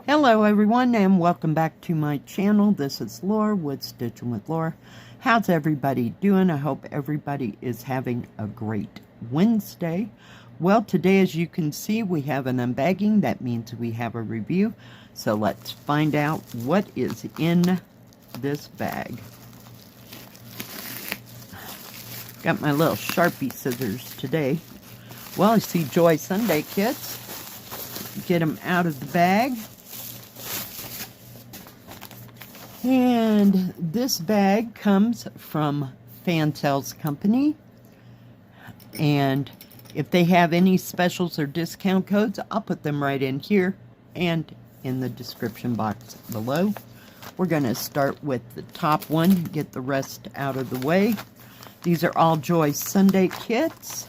Hello everyone and welcome back to my channel. This is Lora with Stitching with Lora. How's everybody doing? I hope everybody is having a great Wednesday. Well, today as you can see we have an unbagging. That means we have a review. So let's find out what is in this bag. Got my little Sharpie scissors today. Well, I see Joy Sunday kits. Get them out of the bag. And this bag comes from Fansells company. And if they have any specials or discount codes, I'll put them right in here and in the description box below. We're going to start with the top one, get the rest out of the way. These are all Joy Sunday kits.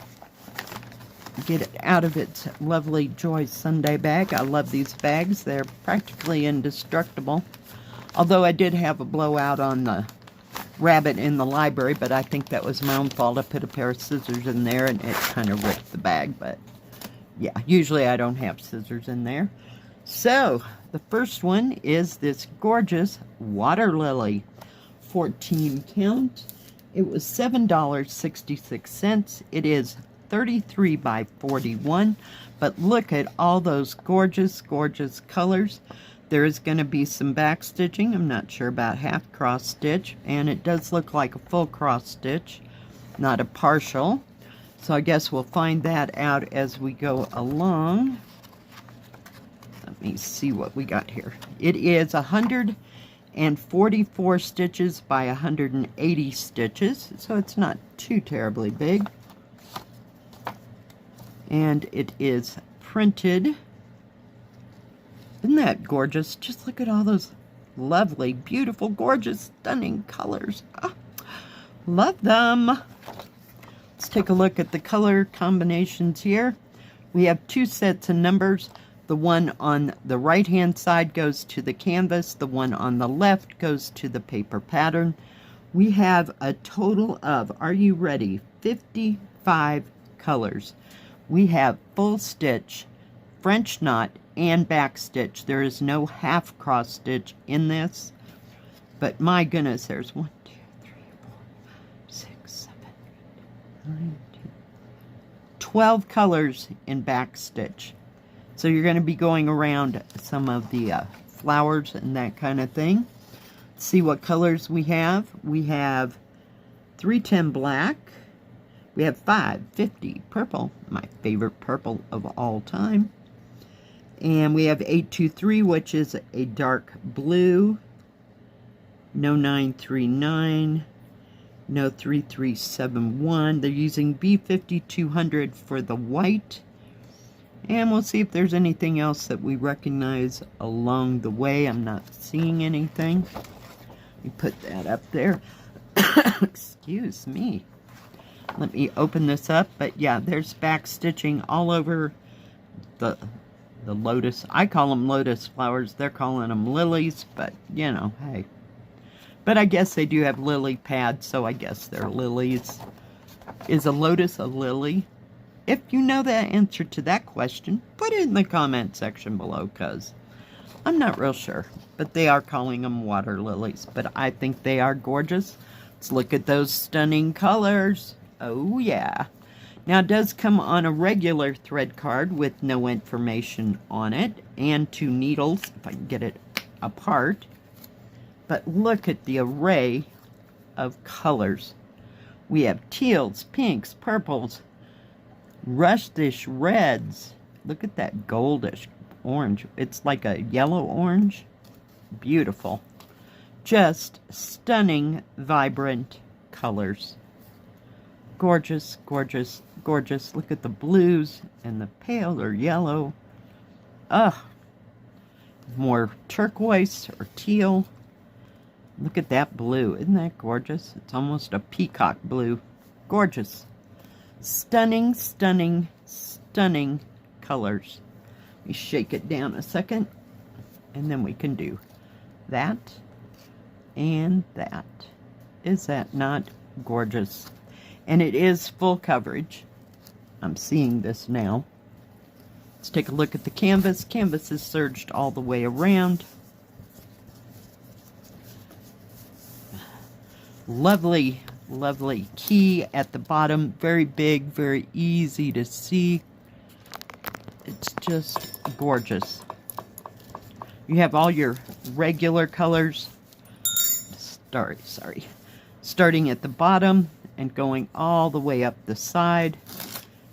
Get it out of its lovely Joy Sunday bag. I love these bags. They're practically indestructible. Although I did have a blowout on the rabbit in the library, but I think that was my own fault. I put a pair of scissors in there and it kind of ripped the bag. But yeah, usually I don't have scissors in there. So the first one is this gorgeous water lily, 14 count. It was $7.66. It is 33 by 41, but look at all those gorgeous, gorgeous colors. There is going to be some back stitching. I'm not sure about half cross stitch, and it does look like a full cross stitch, not a partial. So I guess we'll find that out as we go along. Let me see what we got here. It is 144 stitches by 180 stitches, so it's not too terribly big. And it is printed. Isn't that gorgeous? Just look at all those lovely, beautiful, gorgeous, stunning colors. Oh, love them. Let's take a look at the color combinations here. We have two sets of numbers. The one on the right-hand side goes to the canvas. The one on the left goes to the paper pattern. We have a total of, are you ready, 55 colors. We have full stitch, French knot, and back stitch. There is no half cross stitch in this, but my goodness, there's 1, 2, 3, 4, 6, 7, 8, 9, 10, 12 colors in back stitch. So you're going to be going around some of the flowers and that kind of thing. Let's see what colors we have. We have 310 black. We have 550 purple, my favorite purple of all time. And we have 823, which is a dark blue. No 939. No 3371. They're using B5200 for the white. And we'll see if there's anything else that we recognize along the way. I'm not seeing anything. Let me put that up there. Excuse me. Let me open this up. But yeah, there's back stitching all over the lotus. I call them lotus flowers. They're calling them lilies, but you know, hey. But I guess they do have lily pads, so I guess they're lilies. Is a lotus a lily? If you know the answer to that question, put it in the comment section below, because I'm not real sure. But they are calling them water lilies, but I think they are gorgeous. Let's look at those stunning colors. Oh yeah. Now, it does come on a regular thread card with no information on it, and 2 needles, if I can get it apart. But look at the array of colors. We have teals, pinks, purples, rustish reds. Look at that goldish orange. It's like a yellow orange. Beautiful. Just stunning, vibrant colors. Gorgeous, gorgeous, gorgeous. Look at the blues and the paler yellow. Ugh. More turquoise or teal. Look at that blue. Isn't that gorgeous? It's almost a peacock blue. Gorgeous. Stunning, stunning, stunning colors. Let me shake it down a second. And then we can do that and that. Is that not gorgeous? And it is full coverage. I'm seeing this now. Let's take a look at the canvas. Canvas is serged all the way around. Lovely, lovely key at the bottom. Very big, very easy to see. It's just gorgeous. You have all your regular colors. Starting at the bottom and going all the way up the side.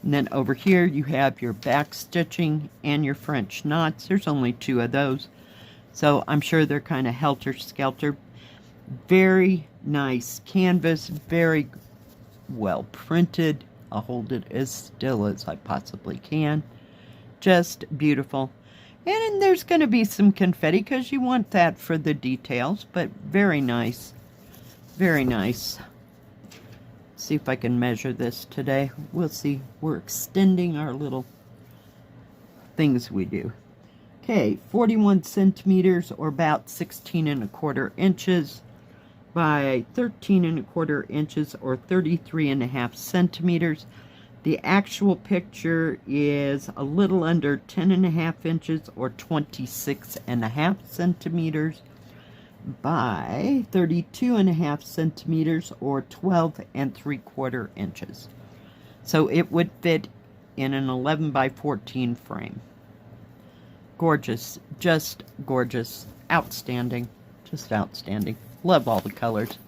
And then over here you have your back stitching and your French knots. There's only 2 of those, so I'm sure they're kind of helter-skelter. Very nice canvas, very well printed. I'll hold it as still as I possibly can. Just beautiful. And there's going to be some confetti because you want that for the details, but very nice. Very nice. See if I can measure this today. We'll see. We're extending our little things we do. Okay, 41 centimeters or about 16¼ inches by 13¼ inches or 33½ centimeters. The actual picture is a little under 10½ inches or 26½ centimeters by 32½ centimeters or 12¾ inches. So it would fit in an 11 by 14 frame. Gorgeous, just gorgeous, outstanding, just outstanding. Love all the colors.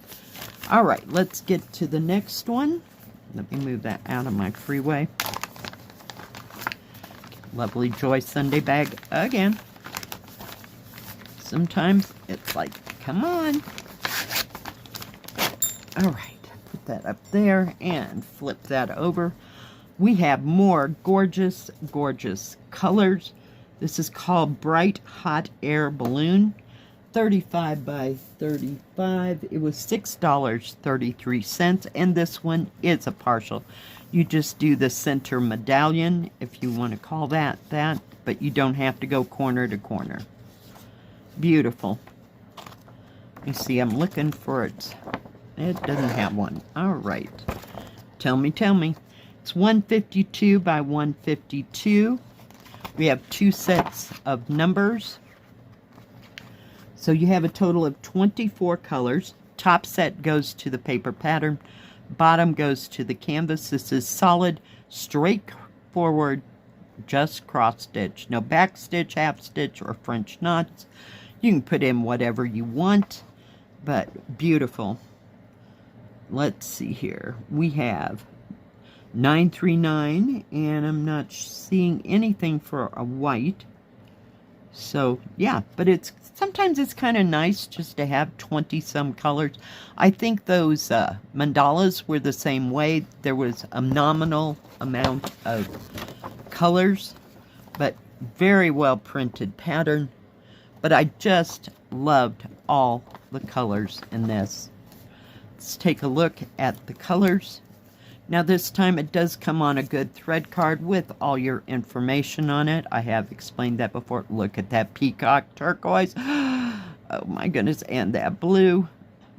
All right, let's get to the next one. Let me move that out of my freeway. Lovely Joy Sunday bag again. Sometimes it's like, come on. All right, put that up there and flip that over. We have more gorgeous, gorgeous colors. This is called Bright Hot Air Balloon. 35 by 35. It was $6.33, and this one is a partial. You just do the center medallion, if you want to call that, but you don't have to go corner to corner. Beautiful. You see, I'm looking for it. It doesn't have one. All right. Tell me. It's 152 by 152. We have 2 sets of numbers. So you have a total of 24 colors. Top set goes to the paper pattern. Bottom goes to the canvas. This is solid, straightforward, just cross stitch. No back stitch, half stitch, or French knots. You can put in whatever you want, but beautiful. Let's see here. We have 939, and I'm not seeing anything for a white. So yeah, but sometimes it's kind of nice just to have 20-some colors. I think those mandalas were the same way. There was a nominal amount of colors, but very well printed pattern. But I just loved all the colors in this. Let's take a look at the colors. Now this time it does come on a good thread card with all your information on it. I have explained that before. Look at that peacock turquoise. Oh my goodness. And that blue.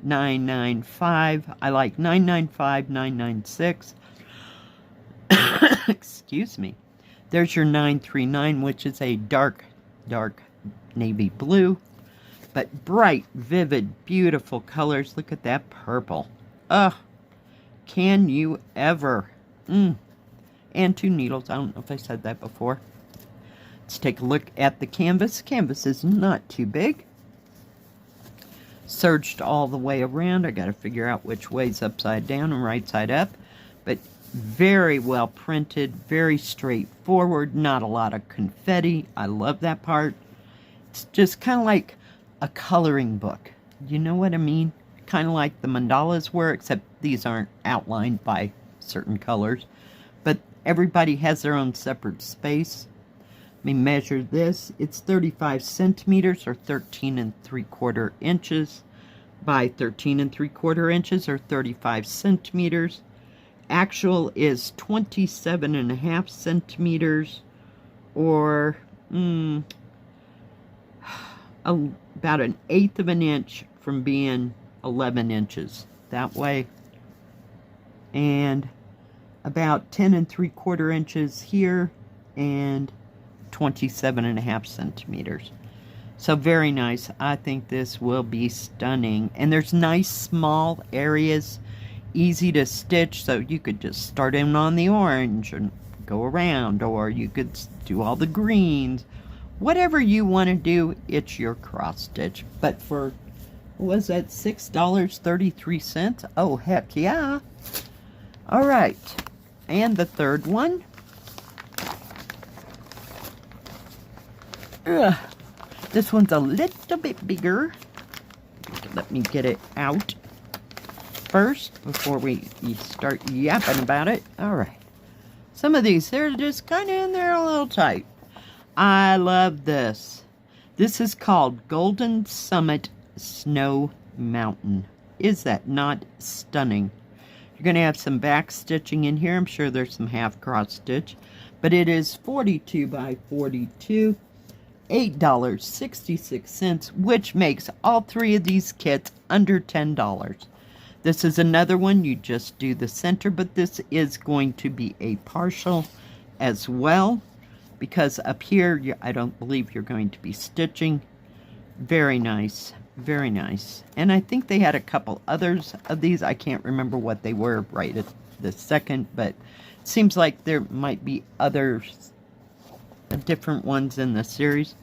995. I like 995, 996. Excuse me. There's your 939, which is a dark navy blue. But bright, vivid, beautiful colors. Look at that purple. Ugh. Can you ever? And 2 needles. I don't know if I said that before. Let's take a look at the canvas. Canvas is not too big. Serged all the way around. I got to figure out which way's upside down and right side up. But very well printed. Very straightforward. Not a lot of confetti. I love that part. It's just kind of like a coloring book. You know what I mean? Kind of like the mandalas were, except these aren't outlined by certain colors. But everybody has their own separate space. Let me measure this. It's 35 centimeters or 13¾ inches by 13¾ inches or 35 centimeters. Actual is 27½ centimeters or about 1/8 of an inch from being 11 inches that way, and about 10¾ inches here, and 27.5 centimeters. So very nice. I think this will be stunning. And there's nice small areas, easy to stitch, so you could just start in on the orange and go around, or you could do all the greens. Whatever you want to do, it's your cross stitch. But for, what was that, $6.33? Oh, heck yeah. All right. And the third one. This one's a little bit bigger. Let me get it out first before we start yapping about it. All right. Some of these, they're just kind of in there a little tight. I love this. This is called Golden Summit Snow Mountain. Is that not stunning? You're going to have some back stitching in here. I'm sure there's some half cross stitch. But it is 42 by 42. $8.66, which makes all three of these kits under $10. This is another one. You just do the center, but this is going to be a partial as well, because up here, I don't believe you're going to be stitching. Very nice. Very nice. And I think they had a couple others of these. I can't remember what they were right at the second, but it seems like there might be others, different ones in the series.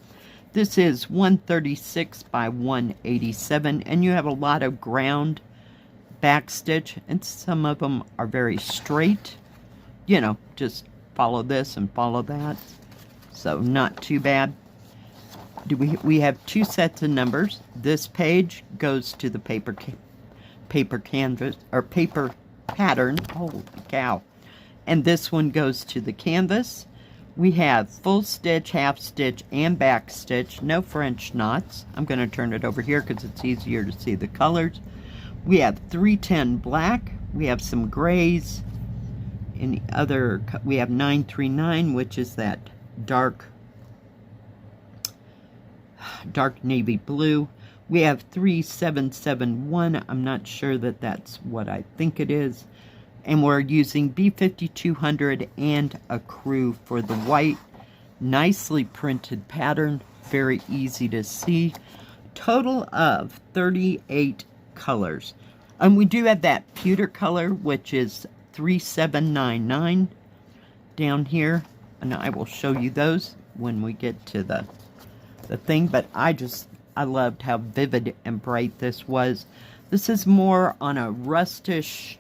This is 136 by 187, and you have a lot of ground back stitch, and some of them are very straight. You know, just follow this and follow that. So not too bad. We have two sets of numbers. This page goes to the paper canvas, or paper pattern. Holy cow. And this one goes to the canvas. We have full stitch, half stitch, and back stitch. No French knots. I'm going to turn it over here because it's easier to see the colors. We have 310 black. We have some grays. And we have 939, which is that dark navy blue. We have 3771. I'm not sure that that's what I think it is. And we're using B5200 and a crew for the white. Nicely printed pattern. Very easy to see. Total of 38 colors. And we do have that pewter color, which is 3799 down here. And I will show you those when we get to the thing. But I loved how vivid and bright this was. This is more on a rustish,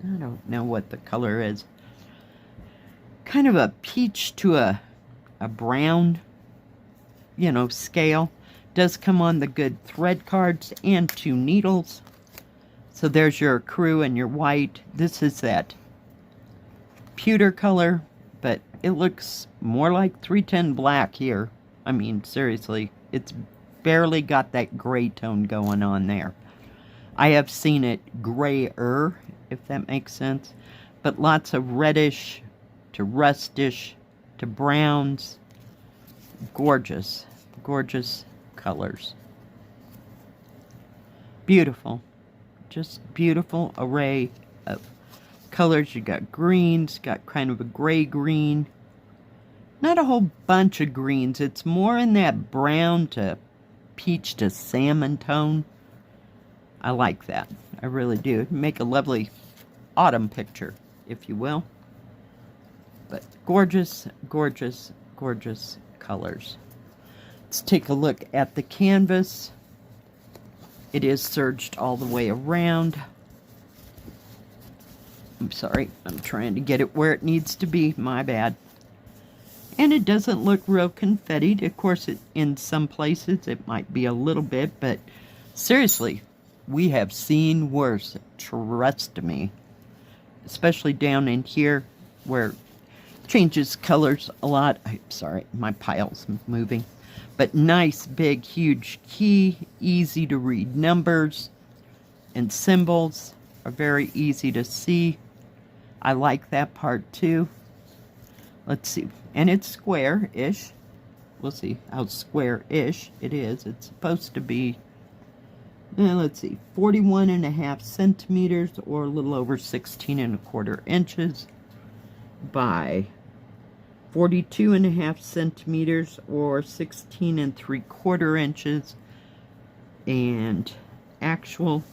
I don't know what the color is. Kind of a peach to a brown, scale. Does come on the good thread cards and 2 needles. So there's your crew and your white. This is that pewter color, but it looks more like 310 black here. I mean, seriously, it's barely got that gray tone going on there. I have seen it grayer, if that makes sense, but lots of reddish to rustish to browns. Gorgeous, gorgeous colors. Beautiful, just beautiful array of colors. You got greens, got kind of a gray green. Not a whole bunch of greens. It's more in that brown to peach to salmon tone. I like that. I really do. Make a lovely autumn picture, if you will. But gorgeous, gorgeous, gorgeous colors. Let's take a look at the canvas. It is serged all the way around. I'm sorry. I'm trying to get it where it needs to be. My bad. And it doesn't look real confettied. Of course, in some places it might be a little bit, but seriously, we have seen worse. Trust me. Especially down in here where it changes colors a lot. I'm sorry, my pile's moving. But nice, big, huge key. Easy to read numbers and symbols are very easy to see. I like that part too. Let's see. And it's square-ish. We'll see how square-ish it is. It's supposed to be, let's see, 41.5 centimeters, or a little over 16 1/4 inches by 42.5 centimeters or 16 3/4 inches. And actual,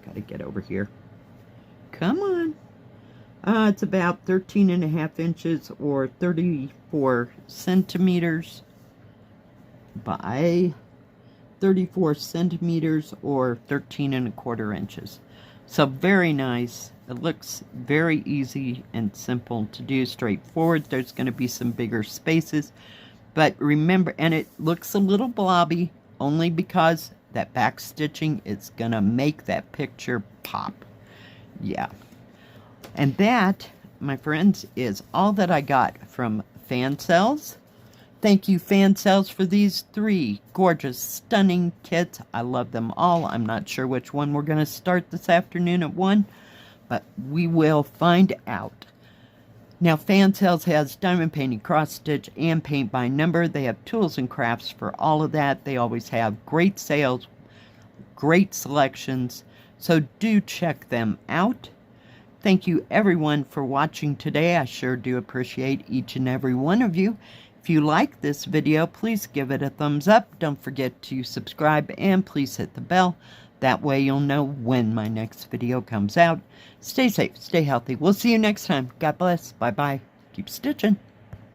gotta get over here. Come on. It's about 13.5 inches or 34 centimeters by 34 centimeters or 13 1/4 inches. So very nice. It looks very easy and simple to do, straightforward. There's going to be some bigger spaces, but remember, and it looks a little blobby only because that back stitching is going to make that picture pop. Yeah. And that, my friends, is all that I got from Fansells. Thank you, Fansells, for these 3 gorgeous, stunning kits. I love them all. I'm not sure which one we're going to start this afternoon at 1, but we will find out. Now, Fansells has diamond painting, cross stitch, and paint by number. They have tools and crafts for all of that. They always have great sales, great selections, so do check them out. Thank you, everyone, for watching today. I sure do appreciate each and every one of you. If you like this video, please give it a thumbs up. Don't forget to subscribe and please hit the bell. That way you'll know when my next video comes out. Stay safe, stay healthy. We'll see you next time. God bless. Bye-bye. Keep stitching.